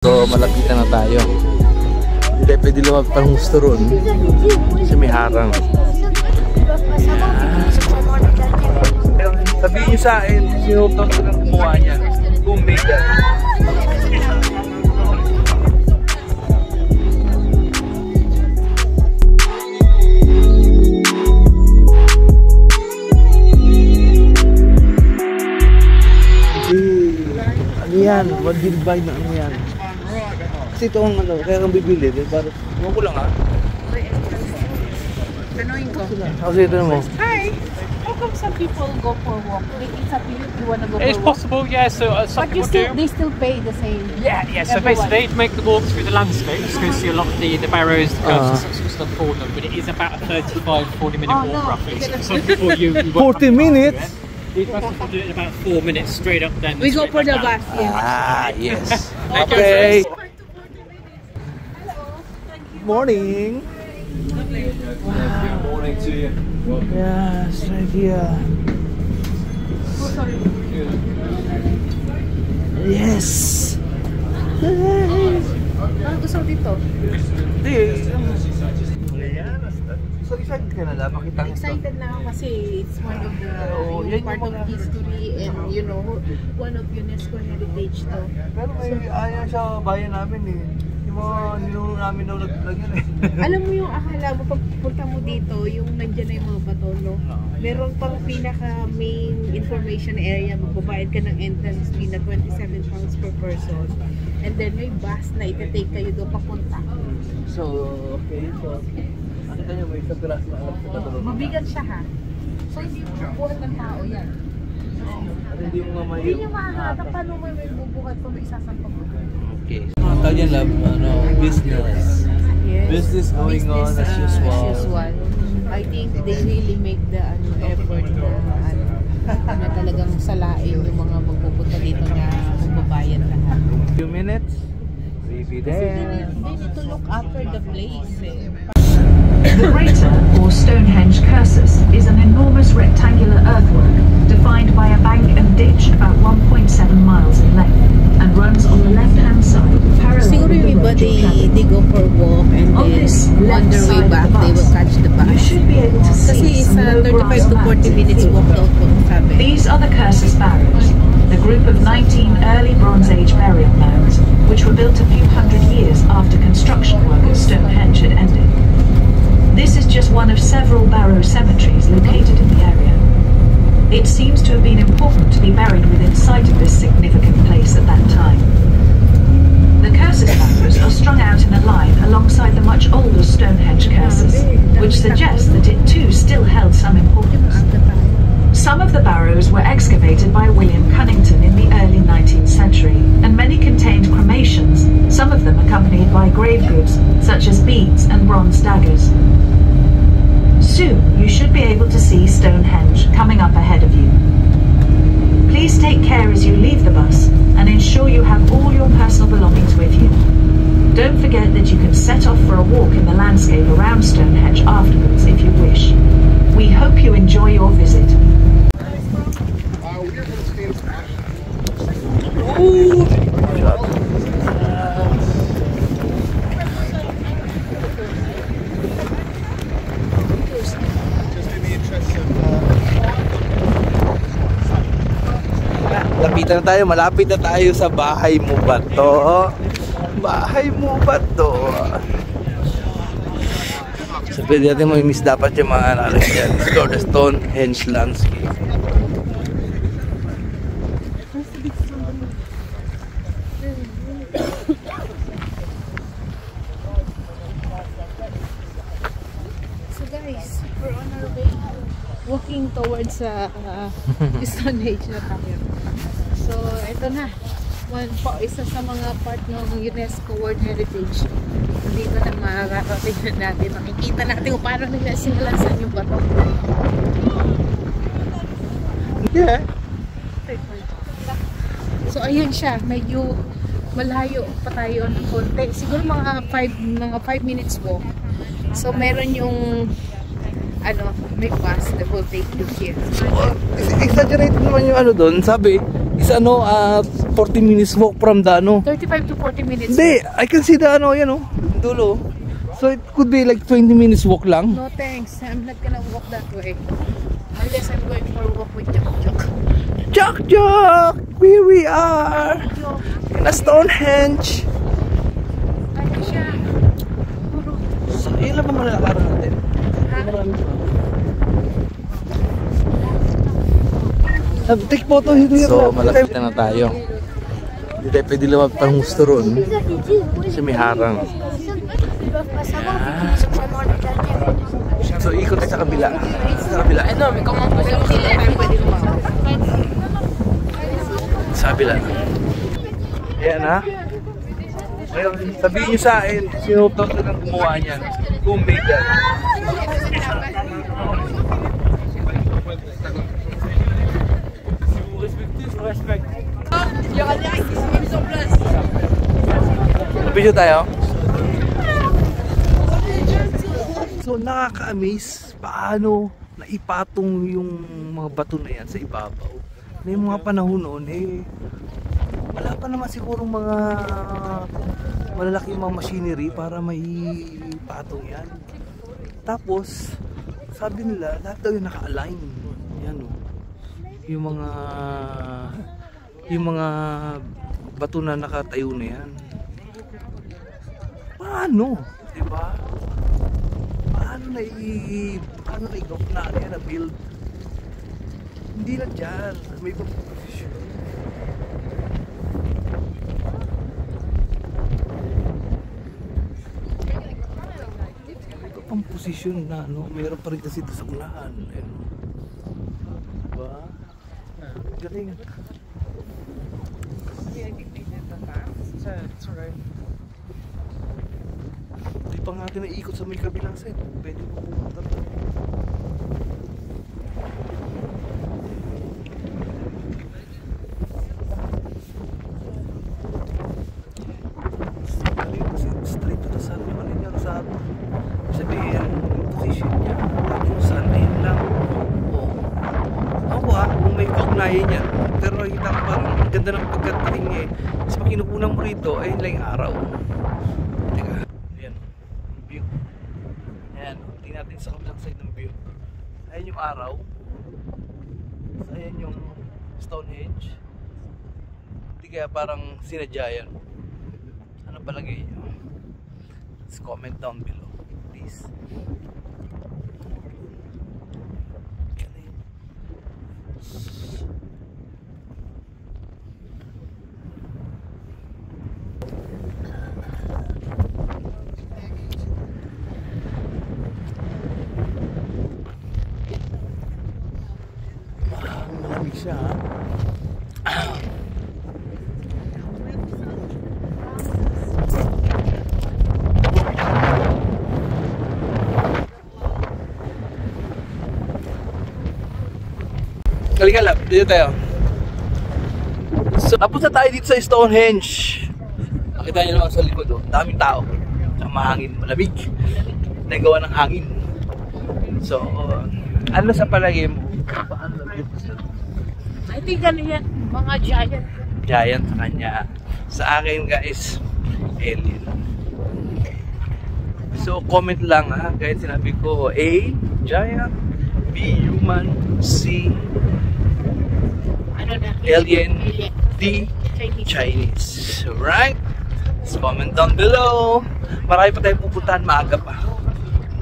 So malapitan na tayo. Hindi tayo pwede lumapit ang gusto ron kasi may harang. Sabihin nyo sa akin, sino ito ng kumuha niya? Kung may ano yan? Mag-divide na ano yan? Kasi ito ang ano, kaya kang bibili. Parang, huwag ko lang ha? Tanungin ko. Kasi ito mo. Hi! How come some people go for a walk? It's up to you if you want to go for a walk. It's possible, yeah. So some but people do. They still pay the same. Yeah. So basically, they make the walk through the landscapes because see a lot of the barrows, the curves, and stuff for them. But it is about a 35-40 minute walk roughly. So some people you 40 minutes? These buses will do it in about 4 minutes straight up. Then We go for the bus. Yeah. Ah, yes. Okay. Good morning. Good morning to you. Yes, right here. Yes. Ano gusto mo dito? Hindi. So excited ka na lang? Makita nito. Excited na ako kasi it's one of the part of history and you know, one of UNESCO heritage to. Pero may ayaw siya bayan namin eh. Yung mga ninuno namin daw naglagyan eh. Alam mo yung akala mo pag punta mo dito, yung nandiyan na yung mga bato, no? Meron pang pinaka main information area, magbabayad ka ng entrance fee na 27 pounds per person. And then may bus na itetake kayo doon papunta. So, okay. So, ano kayo, may isang piras na alam sa katulog. Mabigat siya ha. So hindi mo bubuhat ng tao yan. Hindi mo nga may... Hindi niya makakata paano may bubuhat kung may isasampag mo. Okay. Tawag yan lab, ano, business. Yes. Business going on as usual. I think they really make the effort na talagang salain yung mga magpupunta dito na magbabayad lahat. Few minutes, we'll be there. They need to look after the place eh. The crater, or Stonehenge Cursus, is an enormous rectangular earthwork defined by a bank and ditch about 1.7 miles in length and runs on the left-hand side parallel Siguro with the yung iba road you're they go for a walk and then on their way back they will catch the bus. You should be able to Kasi see it's some 35 to 40 minutes walk daw po sabi. These are the Cursus Barrows, the group of 19 early Bronze Age burial mounds, which were built a few hundred years after construction work at Stonehenge had ended. This is just one of several barrow cemeteries located in the area. It seems to have been important to be buried within sight of this significant place at that time. The Cursus barrows are strung out in a line alongside the much older Stonehenge Cursus, which suggests that it too still held some importance. Some of the barrows were excavated by William Cunnington in the early 19th century, and many contained cremations, some of them accompanied by grave goods, such as beads and bronze daggers. Soon, you should be able to see Stonehenge coming up ahead of you. Please take care as you leave the bus, and ensure you have all your personal belongings with you. Don't forget that you can set off for a walk in the landscape around Stonehenge afterwards if you wish. We hope you enjoy your visit. Lapitan na tayo, malapit na tayo sa bahay mo ba to? Bahay mo ba to? So pwede natin mamimiss dapat yung mga anak dyan. The Stonehenge landscape. So guys, we're on our way walking towards Stonehenge na tayo. So ito na. Isa sa mga part ng UNESCO World Heritage. Dito na makakarating natin. Makikita natin kung paano nila sinalasan yung bato. Yeah. So ayun siya, medyo malayo pa tayo ng konti. Siguro mga 5 minutes walk. So meron yung may bus that will take you here. Exaggerate naman yung ano doon. Sabi, is 40 minutes walk from the 35 to 40 minutes. Hindi, I can see the yan dulo. So it could be like 20 minutes walk lang. No thanks, I'm not gonna walk that way. Unless I'm going for a walk with Jok. Jok! Here we are! In a Stonehenge! Ano siya? So, yun lang ba malalakaran natin? Take photo here. So, malapit na tayo. Hindi tayo pwede lumab pang gusto ron. Kasi may harang. So, ikot tayo sa kabila. Sa kabila. Sa kabila. Ayan ha. Ngayon, sabihin nyo sa akin, sino to ng gumawa niyan? Kung may dyan. Video tayo. So nakaka-amaze paano naipatong yung mga bato na yan sa ibabaw. Na yung mga panahon noon wala pa naman siguro mga malalaking mga machinery para may patong yan. Tapos sabi nila lahat daw yung naka-align. Yan yung mga bato na nakatayo na yan. Paano? Diba? Paano na build? Hindi lang dyan. May ibang position. Ito pang position na mayroon pa rin kasi ito sa unahan. Diba? Galing. It's alright. Hindi pa nga natin naikot sa may kabilang side. Pwede mo pumunta pa. Straight to the sun. Yung ano niya sa sabihin yung position niya. Yung sun na yun lang. Ako kung may kaugnayan yan. Pero nakikita ko parang ang ganda ng pagkataling niya Kasi pag kinukunan mo rito ay lang yung araw. Teka. Ayan. View. Ayan. Tingnan natin sa kabilang side ng view. Ayan yung araw. So, ayan yung Stonehenge. Hindi kaya parang sinadya yan. Ano palagay nyo? Let's comment down below. Please. Malamig siya Kalingala, dito tayo. So, napunta tayo dito sa Stonehenge. Nakita nyo naman sa likod, daming tao. Tsaka mahangin, malamig. Nagawa ng hangin. So, ano sa palagay mo? Paano lang yun? I think ano yan, mga giant. Giant sa kanya. Sa akin guys, alien. So, comment lang ha. Kahit sinabi ko, A, giant, B, human, C, alien, D, Chinese. Alright? So comment down below. Marami pa tayong pupuntahan, maaga pa.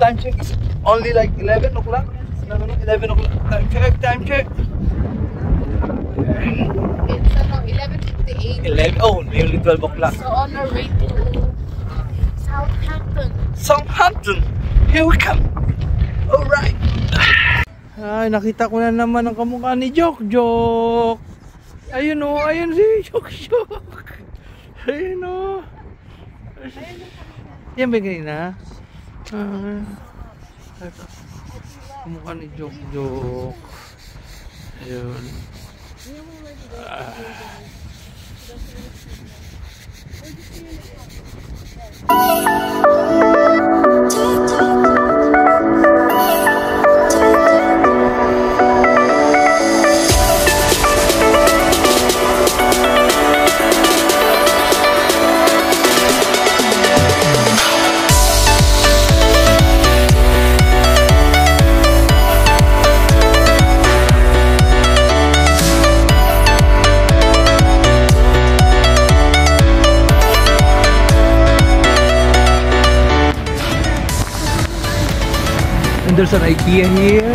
Time check is only like 11 o'clock. 11 o'clock. Time check. It's 11:58. 11, oh, nearly 12 o'clock. So on our way to Southampton. Southampton! Here we come! Alright! Ay, nakita ko na naman ang kamukha ni Jok. Ayun o, ayun si Jok. Ayun o. Yan ba ganyan na? Kamukha ni Jok. Ayun. there's an IKEA here.